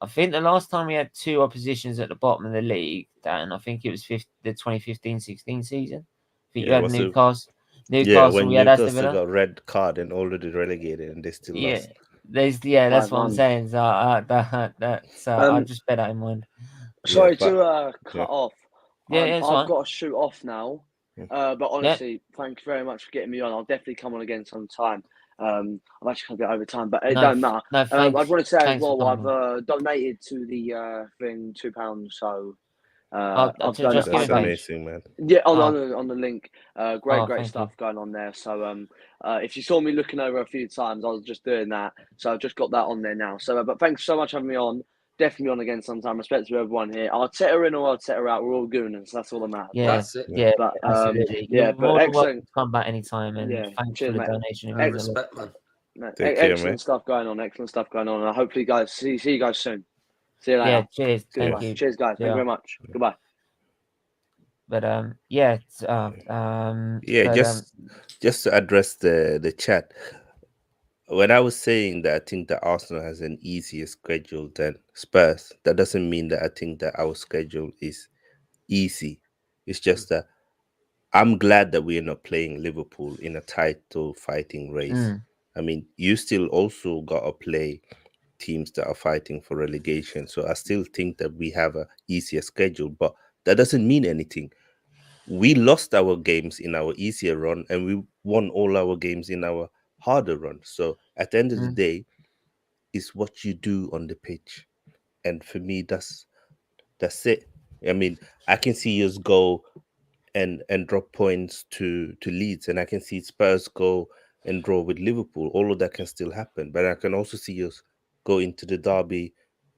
I think the last time we had 2 oppositions at the bottom of the league, Dan, I think it was the 2015-16 season. I think you had Newcastle. Newcastle, when we had Aston Newcastle Villa. got red card and already relegated and they still Yeah, lost. that's what I'm 5-1. saying. So I just bear that in mind. Sorry but to cut yeah. off. Yeah, it's I've fine. got to shoot off now. But honestly, thank you very much for getting me on. I'll definitely come on again sometime. I'm actually going to get over time, but it don't matter. No, I thanks. want to say as Thanks for well, coming I've donated to the thing £2. So on. I've Just give That's it back. amazing, man. Yeah, Oh. on the link. Great thank stuff you. going on there. So if you saw me looking over a few times, I was just doing that. So I've just got that on there now. So but thanks so much for having me on. Definitely on again sometime. Respect to everyone here. Arteta in or Arteta out, we're all Gooners. That's all that matters. Yeah, That's it. yeah, But absolutely. yeah, You're but more than welcome excellent. to come back anytime, and Yeah, thanks cheers, for the mate. donation. It And means a lot. respect, man. No, Take care, excellent man. stuff going on. Excellent stuff going on. And I hopefully, guys, see you guys soon. See you later. Yeah, cheers. Goodbye. Thank you. Cheers, guys. Thank you Yeah. very much. Goodbye. But just to address the chat. When I was saying that I think that Arsenal has an easier schedule than Spurs, that doesn't mean that I think that our schedule is easy. It's just that I'm glad that we are not playing Liverpool in a title fighting race. I mean, you still also got to play teams that are fighting for relegation. So I still think that we have a easier schedule, but that doesn't mean anything. We lost our games in our easier run and we won all our games in our harder run. So at the end of the day, it's what you do on the pitch. And for me, that's it. I mean, I can see us go and drop points to Leeds, and I can see Spurs go and draw with Liverpool. All of that can still happen, but I can also see us go into the derby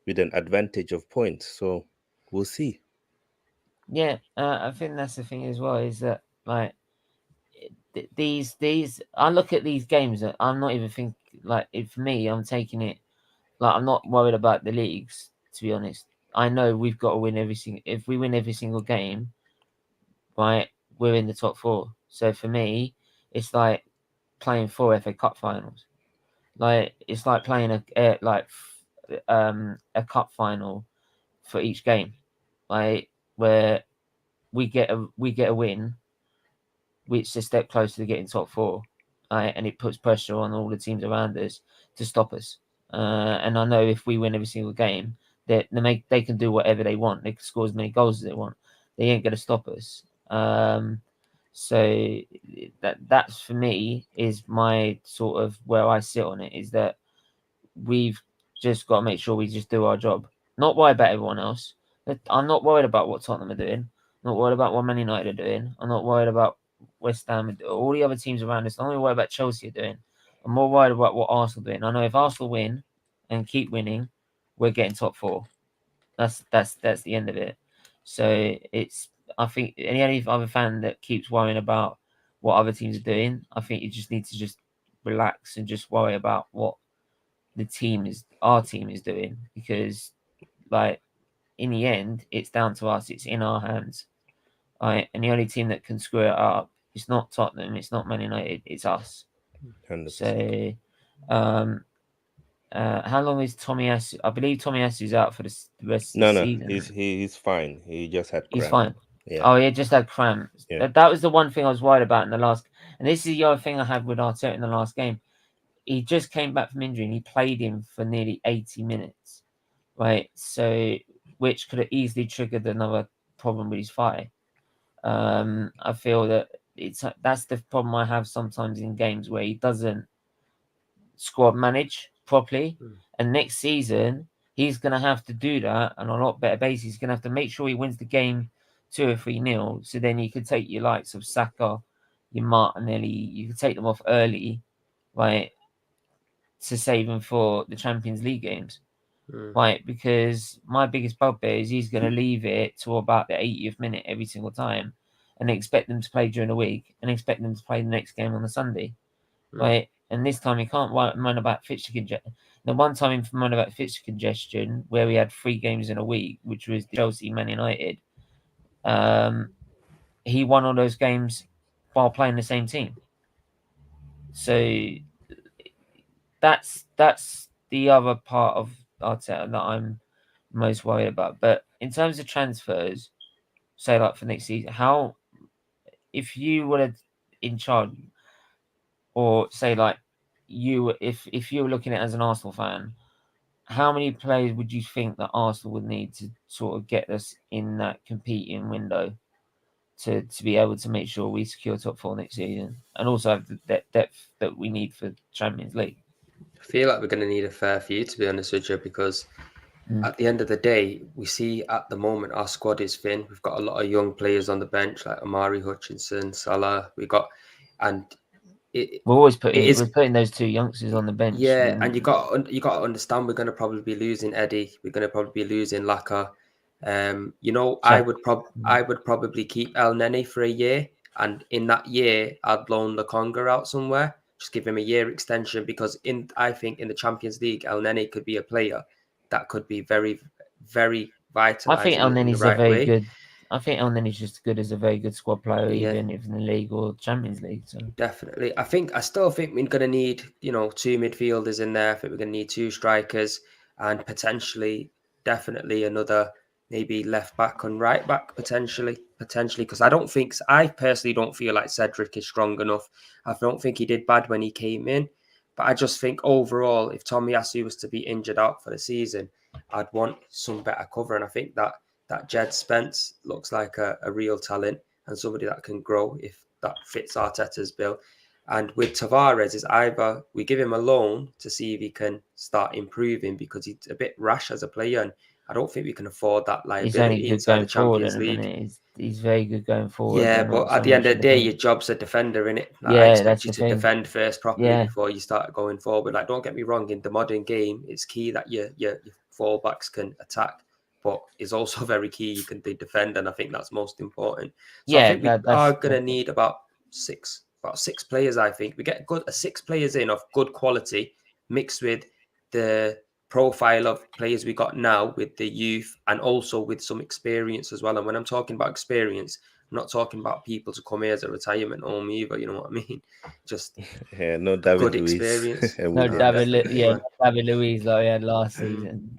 with an advantage of points. So we'll see. Yeah, I think that's the thing as well. Is that like these I look at these games. I'm not even think like for me. I'm taking it like I'm not worried about the leagues. To be honest, I know we've got to win every single. If we win every single game, right, we're in the top four. So for me, it's like playing 4 FA Cup finals. Like it's like playing a cup final for each game, like where we get a win, which is a step closer to getting top four, and it puts pressure on all the teams around us to stop us. And I know if we win every single game, that they can do whatever they want. They can score as many goals as they want. They ain't going to stop us. So that's for me is my sort of where I sit on it, is that we've just got to make sure we just do our job. Not worry about everyone else. I'm not worried about what Tottenham are doing. I'm not worried about what Man United are doing. I'm not worried about West Ham, all the other teams around us. I'm not worried about Chelsea are doing. I'm more worried about what Arsenal are doing. I know if Arsenal win and keep winning, we're getting top four. That's the end of it. So I think any other fan that keeps worrying about what other teams are doing, I think you just need to just relax and just worry about what our team is doing, because like in the end it's down to us. It's in our hands. Right? And the only team that can screw it up, it's not Tottenham, it's not Man United, it's us. 100%. So how long is Tomiyasu? I believe Tomiyasu's out for the rest of the season. He's fine. He just had cramp. He's fine. Yeah. Oh, he just had cramps. Yeah. That was the one thing I was worried about in the last. And this is the other thing I had with Arteta in the last game. He just came back from injury and he played him for nearly 80 minutes, right? So, which could have easily triggered another problem with his thigh. I feel that that's the problem I have sometimes in games where he doesn't squad manage properly. And next season, he's going to have to do that on a lot better basis. He's going to have to make sure he wins the game 2 or 3-0. So then you could take your likes of Saka, your Martinelli, you could take them off early, right, to save them for the Champions League games. Right, because my biggest bugbear is he's going to leave it to about the 80th minute every single time and expect them to play during the week and expect them to play the next game on the Sunday. Right, and this time he can't moan about fixture congestion. The one time he moaned about fixture congestion where we had 3 games in a week, which was Chelsea, Man United, he won all those games while playing the same team. So that's the other part of Arteta that I'm most worried about. But in terms of transfers, say like for next season, if in charge, or say like you, if you were looking at it as an Arsenal fan, how many players would you think that Arsenal would need to sort of get us in that competing window to be able to make sure we secure top 4 next season, and also have the depth that we need for Champions League? I feel like we're going to need a fair few, to be honest with you, because at the end of the day, we see at the moment our squad is thin. We've got a lot of young players on the bench, like Amari Hutchinson, Salah. We're putting those 2 youngsters on the bench. Yeah, and you got to understand we're going to probably be losing Eddie. We're going to probably be losing Laka. I would probably keep El Neni for a year, and in that year I'd loan Lokonga out somewhere. Just give him a year extension, because I think in the Champions League El Neni could be a player that could be very, very vital. I think El Neni's good. I think El Neni's just as good as a very good squad player, even if in the league or Champions League. So definitely, I still think we're going to need 2 midfielders in there. I think we're going to need 2 strikers, and definitely another maybe left back and right back potentially, because I personally don't feel like Cedric is strong enough. I don't think he did bad when he came in, but I just think overall, if Tomiyasu was to be injured out for the season, I'd want some better cover, and I think that Jed Spence looks like a real talent and somebody that can grow if that fits Arteta's bill. And with Tavares, is either we give him a loan to see if he can start improving, because he's a bit rash as a player, and I don't think we can afford that liability inside the Champions League. He's very good going forward. Yeah, but at the end of the day, your job's a defender, innit? I expect you to defend first properly before you start going forward. Like, don't get me wrong, in the modern game, it's key that your fullbacks can attack, but it's also very key you can defend, and I think that's most important. So I think we are going to need about six players. I think we get 6 players in of good quality, mixed with the profile of players we got now with the youth, and also with some experience as well. And when I'm talking about experience, I'm not talking about people to come here as a retirement home either. You know what I mean? Just no David good Luiz. experience. David Luiz like we had last season,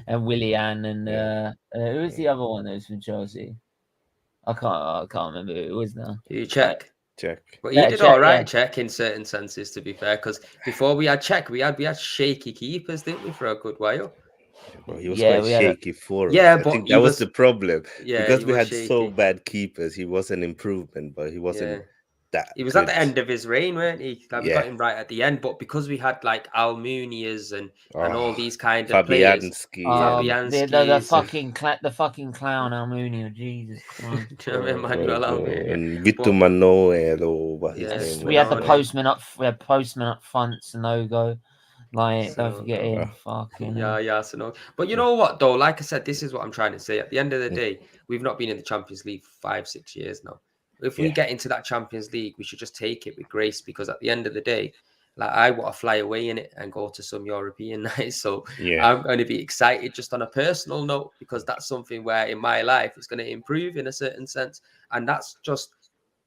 and Willian, and who was the other one that was from Chelsea? I can't remember who it was now. You check. Check. But he did all right, Check, in certain senses, to be fair, because before we had Check, we had shaky keepers, didn't we, for a good while? Well, he was quite shaky for us. Yeah, I think that was the problem. Yeah, because we had so bad keepers, he was an improvement, but he wasn't that. He was at the end of his reign, weren't he? Like, we got him right at the end, but because we had like Almunias and all these kind of players, the fucking clown Almunia, Jesus Christ. Do you remember Manuel Almunia? And Vitor Manuel, or what his name was. We had the postman up. We had postman up front, Sanogo. Like, don't forget him. Fucking Sanogo. But you know what, though? Like I said, this is what I'm trying to say. At the end of the day, we've not been in the Champions League 5-6 years now. If we get into that Champions League, we should just take it with grace, because at the end of the day, like, I want to fly away in it and go to some European nights. So I'm going to be excited just on a personal note, because that's something where in my life it's going to improve in a certain sense. And that's just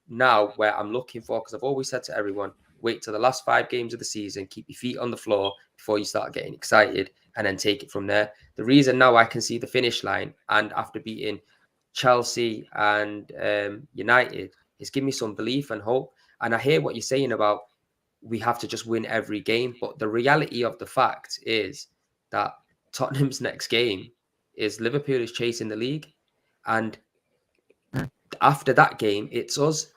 now where I'm looking for, because I've always said to everyone, wait till the last 5 games of the season, keep your feet on the floor before you start getting excited, and then take it from there. The reason now I can see the finish line, and after beating Chelsea and United, is give me some belief and hope. And I hear what you're saying about we have to just win every game, but the reality of the fact is that Tottenham's next game is Liverpool is chasing the league, and after that game it's us.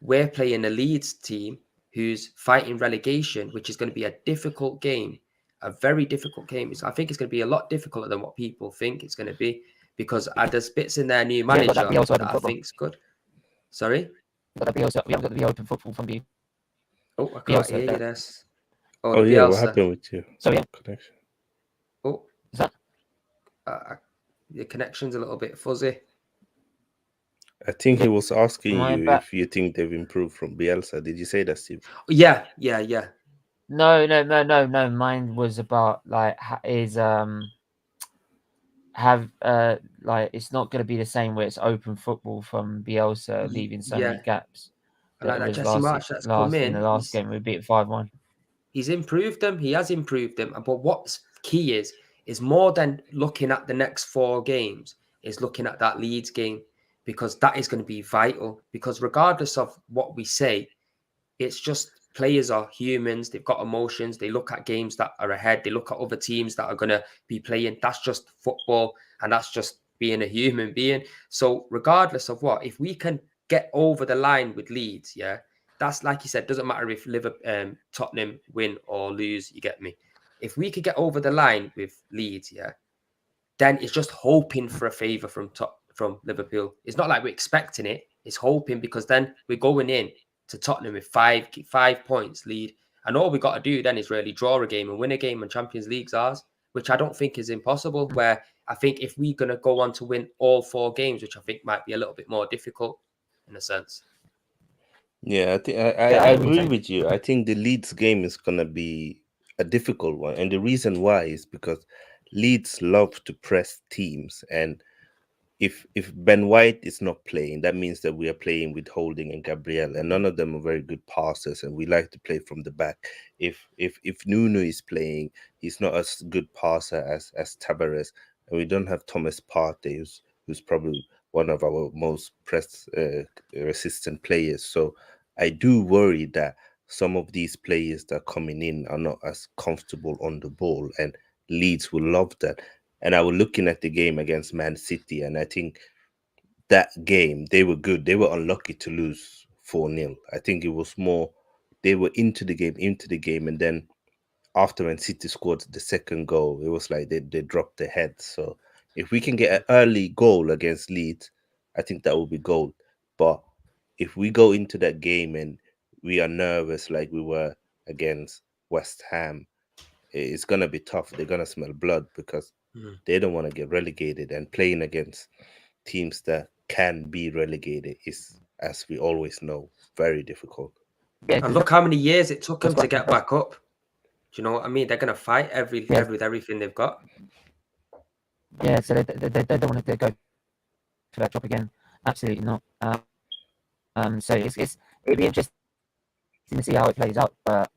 We're playing a Leeds team who's fighting relegation, which is going to be a difficult game, a very difficult game. I think it's going to be a lot difficulter than what people think it's going to be, because there's bits in their new manager that I think's good. Sorry? We haven't got the open football from you. Oh, I can't hear you there. What happened with you? Connection. Oh. Is that? The connection's a little bit fuzzy. I think he was asking you if you think they've improved from Bielsa. Did you say that, Steve? Yeah. No. Mine was about it's not going to be the same where it's open football from Bielsa, leaving so many gaps. Like that Jesse March that's come in. In the last game, we beat 5-1. He's improved them. He has improved them. But what's key is more than looking at the next 4 games, is looking at that Leeds game, because that is going to be vital. Because regardless of what we say, it's just players are humans. They've got emotions. They look at games that are ahead. They look at other teams that are going to be playing. That's just football, and that's just being a human being. So regardless of what, if we can get over the line with Leeds, yeah, that's like you said, doesn't matter if Liverpool, Tottenham win or lose, you get me. If we could get over the line with Leeds, yeah, then it's just hoping for a favour from Liverpool. It's not like we're expecting it. It's hoping, because then we're going in to Tottenham with 5 points lead. And all we got to do then is really draw a game and win a game, and Champions League's ours, which I don't think is impossible. Where I think if we're going to go on to win all 4 games, which I think might be a little bit more difficult in a sense. Yeah, I think I agree with you. I think the Leeds game is gonna be a difficult one, and the reason why is because Leeds love to press teams, and if Ben White is not playing, that means that we are playing with Holding and Gabriel, and none of them are very good passers, and we like to play from the back. If Nuno is playing, he's not as good passer as Tavares, and we don't have Thomas Partey, who's probably one of our most press resistant players. So I do worry that some of these players that are coming in are not as comfortable on the ball, and Leeds will love that. And I was looking at the game against Man City, and I think that game, they were good. They were unlucky to lose 4-0. I think it was more, they were into the game, and then after when City scored the second goal, it was like they dropped their heads. So if we can get an early goal against Leeds, I think that will be gold. But if we go into that game and we are nervous like we were against West Ham, it's going to be tough. They're going to smell blood because they don't want to get relegated, and playing against teams that can be relegated is, as we always know, very difficult. And look how many years it took them to get back up. Do you know what I mean? They're going to fight with everything they've got. Yeah, so they don't want to go for that drop again. Absolutely not. So it'd be interesting to see how it plays out. But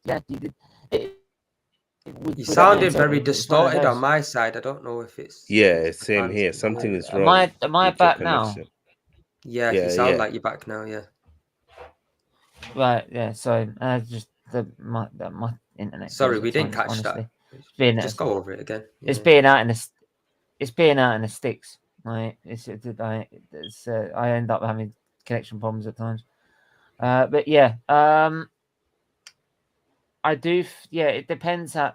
yeah, you sounded very distorted on my side. I don't know if it's same here. Something is wrong. Am I back now? Yeah, you sound like you're back now. Yeah. Right. Yeah. So just my internet. Sorry, we didn't catch that. Just go over it again. Yeah. It's being out in the sticks. Right. I end up having connection problems at times. But yeah. I do. Yeah. It depends how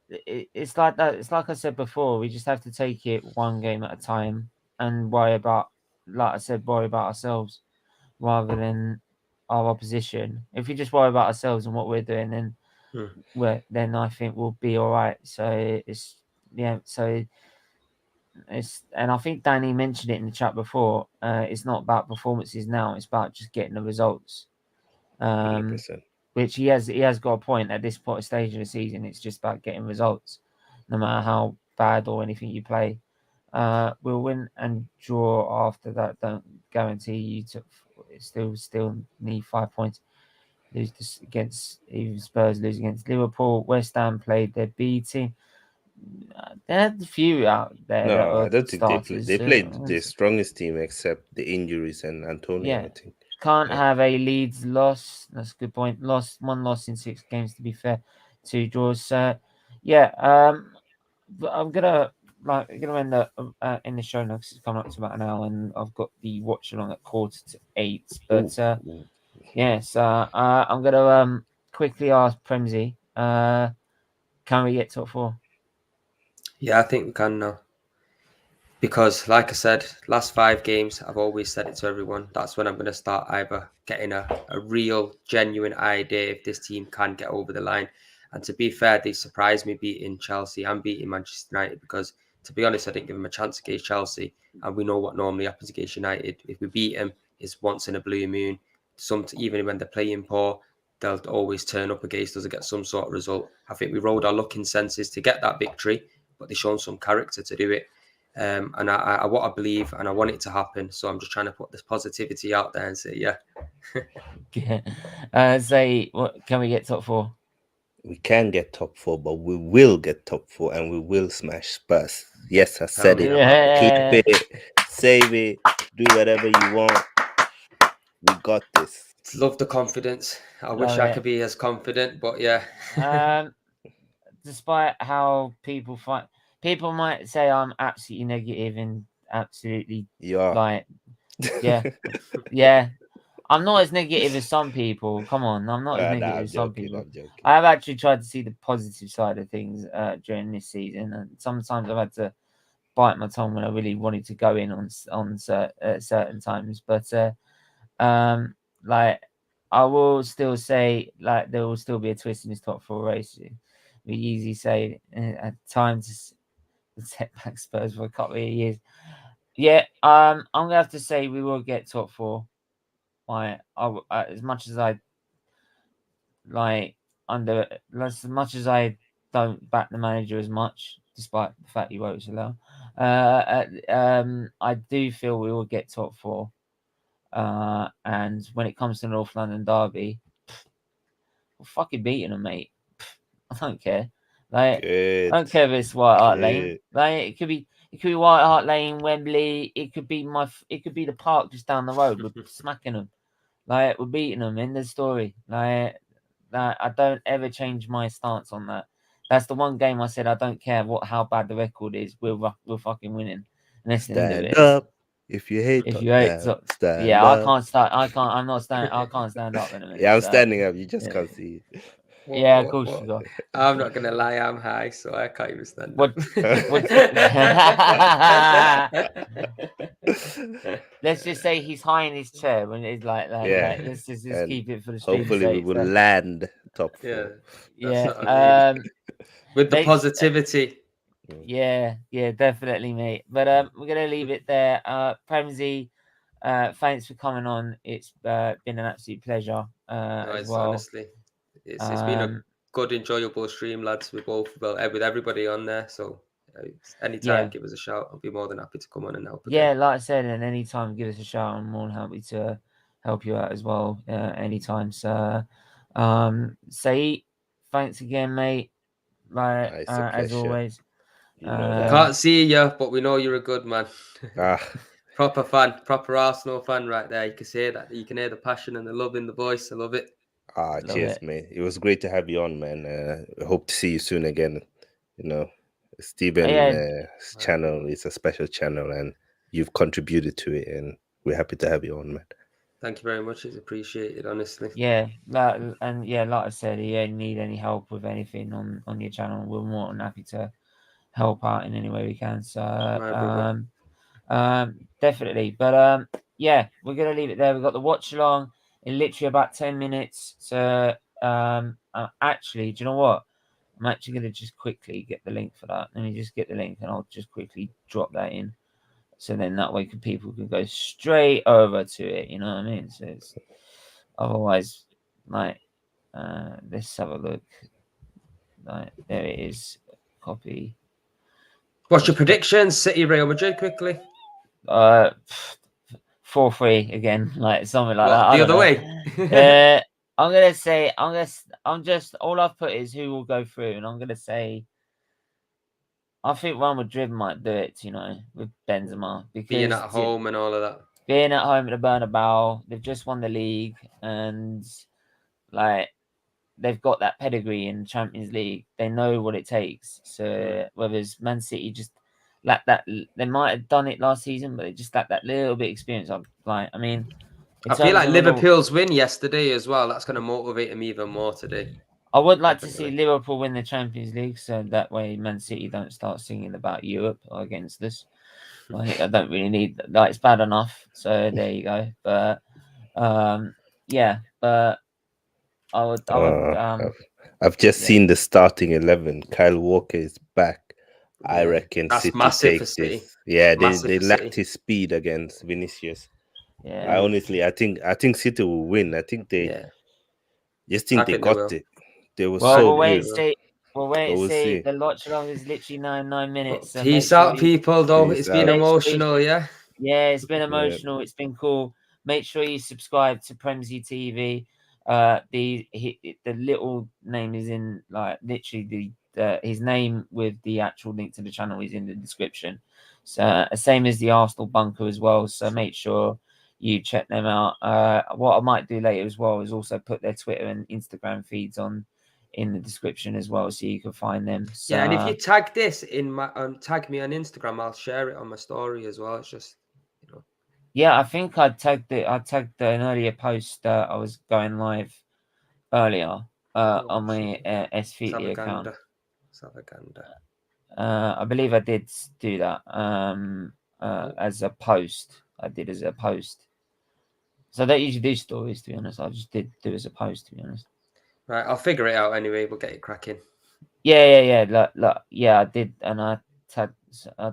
it's like that. It's like I said before. We just have to take it one game at a time and worry about ourselves rather than our opposition. If we just worry about ourselves and what we're doing, then then I think we'll be all right. So and I think Danny mentioned it in the chat before. It's not about performances now; it's about just getting the results. 100%. Which he has got a point at this stage of the season. It's just about getting results, no matter how bad or anything you play. We'll win and draw after that. Don't guarantee you to still need 5 points. Lose against even Spurs, lose against Liverpool. West Ham played their B team. They had a few out there. No, I don't think they played the strongest team except the injuries and Antonio. Yeah. I think Can't have a Leeds loss. That's a good point. One loss in 6 games, to be fair. 2 draws. I'm gonna end in the show notes. It's coming up to about an hour, and I've got the watch along at 7:45. But yes, I'm gonna quickly ask Premzy. Can we get top 4? Yeah, I think we can now. Because, like I said, last 5 games, I've always said it to everyone. That's when I'm going to start either getting a real, genuine idea if this team can get over the line. And to be fair, they surprised me beating Chelsea and beating Manchester United because, to be honest, I didn't give them a chance against Chelsea. And we know what normally happens against United. If we beat them, it's once in a blue moon. Even when they're playing poor, they'll always turn up against us and get some sort of result. I think we rode our luck in senses to get that victory, but they've shown some character to do it. And I want to believe and I want it to happen. So I'm just trying to put this positivity out there and say, yeah. Can we get top 4? We can get top 4, but we will get top 4 and we will smash Spurs. Yes, I said it. Yeah. Keep it, save it, do whatever you want. We got this. Love the confidence. I wish Love I it. could be as confident, but yeah. Despite how people might say I'm absolutely negative and absolutely Yeah. like, yeah, yeah. I'm not as negative as some people. Come on, I'm not as negative I'm as some joking. people. I'm joking. I have actually tried to see the positive side of things during this season, and sometimes I've had to bite my tongue when I really wanted to go in on certain times. But like I will still say, like there will still be a twist in this top four race. We easily say at times set back Spurs for a couple of years. Yeah, I'm gonna have to say we will get top four. As much as I like as much as I don't back the manager as much, despite the fact he wrote so low. I do feel we will get top four. And when it comes to North London derby, we're fucking beating them, mate. I don't care. Like Good. I don't care if it's White Hart Lane. Good. Like it could be White Hart Lane, Wembley. It could be the park just down the road. We're smacking them. Like we're beating them. In the story. Like that. I don't ever change my stance on that. That's the one game I said I don't care how bad the record is. We're fucking winning. And that's the end of Stand it. up. If you hate If you hate, Tottenham, stand yeah, up. I can't. I'm not standing. I can't stand up in a minute. Yeah, I'm so, standing up. You just yeah. can't see it. Yeah, of course you got. I'm not gonna lie, I'm high, so I can't even stand What? Let's just say he's high in his chair when it's like Yeah. let's just And keep it for the stream's hopefully we sake. will So, land top Yeah, four. yeah. what I mean. With the next- positivity. Yeah, definitely, mate. But we're gonna leave it there. Premsy, thanks for coming on. It's been an absolute pleasure. As well. Honestly, it's been a good, enjoyable stream, lads. With with everybody on there. So anytime, give us a shout. I'll be more than happy to come on and help. Yeah, like I said, and anytime, give us a shout. I'm more than happy to help you out as well. Anytime. So, Saeed, thanks again, mate. Like It's a as pleasure. always. You know that. Can't see you, but we know you're a good man. Ah, Proper fan, proper Arsenal fan right there. You can hear that. You can hear the passion and the love in the voice. I love it. cheers, mate. It was great to have you on, man. I hope to see you soon again. You know, Stephen's channel is a special channel, and you've contributed to it, and we're happy to have you on, man. Thank you very much. It's appreciated, honestly. Yeah, like I said, if you need any help with anything on your channel, we're more than happy to help out in any way we can. So, definitely. But yeah, we're gonna leave it there. We've got the watch along in literally about 10 minutes. So, actually, do you know what? I'm actually gonna just quickly get the link for that. Let me just get the link, and I'll just quickly drop that in. So then that way people can go straight over to it. You know what I mean? So it's otherwise, like, let's have a look. Like, there it is. Copy. What's your predictions? City, Real Madrid, quickly. 4-3 again, like something like that. The other way. I'm gonna say I'm just all I've put is who will go through, and I'm gonna say I think Real Madrid might do it, you know, with Benzema, because being at home and all of that. Being at home at the Bernabeu, they've just won the league, and like they've got that pedigree in Champions League. They know what it takes. So whether it's Man City just lack that, they might have done it last season, but they just lack that little bit of experience. I mean, I feel like Liverpool's win yesterday as well. That's going to motivate them even more today. I would like to see Liverpool win the Champions League, so that way Man City don't start singing about Europe against us. Like, I don't really need that. Like, it's bad enough. So there you go. But yeah, but I would. I've just seen the starting 11. Kyle Walker is back. Yeah, I reckon that's City massive take for City. this. Yeah, they lacked his speed against Vinicius. Yeah, I think City will win. I think they just think they got it. They were so good. We'll wait and see. The watch along is literally 9 minutes. So peace out, people. Though it's been emotional, yeah, it's been emotional. Yeah. It's been cool. Make sure you subscribe to SFeatleyTV. The little name is in, like, literally his name with the actual link to the channel is in the description. So same as the Arsenal bunker as well. So make sure you check them out. What I might do later as well is also put their Twitter and Instagram feeds on in the description as well, so you can find them. So, yeah, and if you tag this in my tag me on Instagram, I'll share it on my story as well. It's just, you know. yeah, I think I tagged an earlier post that I was going live earlier on my SFeatley account. I believe I did do that as a post. I did as a post. So I don't usually do stories, to be honest. I just did do as a post, to be honest. Right, I'll figure it out anyway. We'll get it cracking. Yeah. Yeah, I did, and I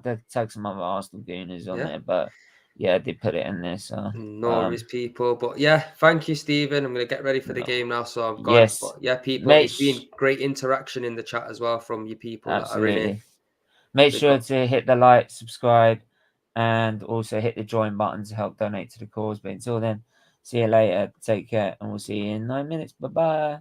did tag some other Arsenal Gooners on there, but yeah, I did put it in there. So no worries, people. But yeah, thank you, Stephen. I'm gonna get ready for the game now, so I'm gone. Yes, but yeah, people, it's been great interaction in the chat as well from you people that are in it. Make sure to hit the like, subscribe, and also hit the join button to help donate to the cause. But until then, see you later. Take care, and we'll see you in 9 minutes. Bye bye.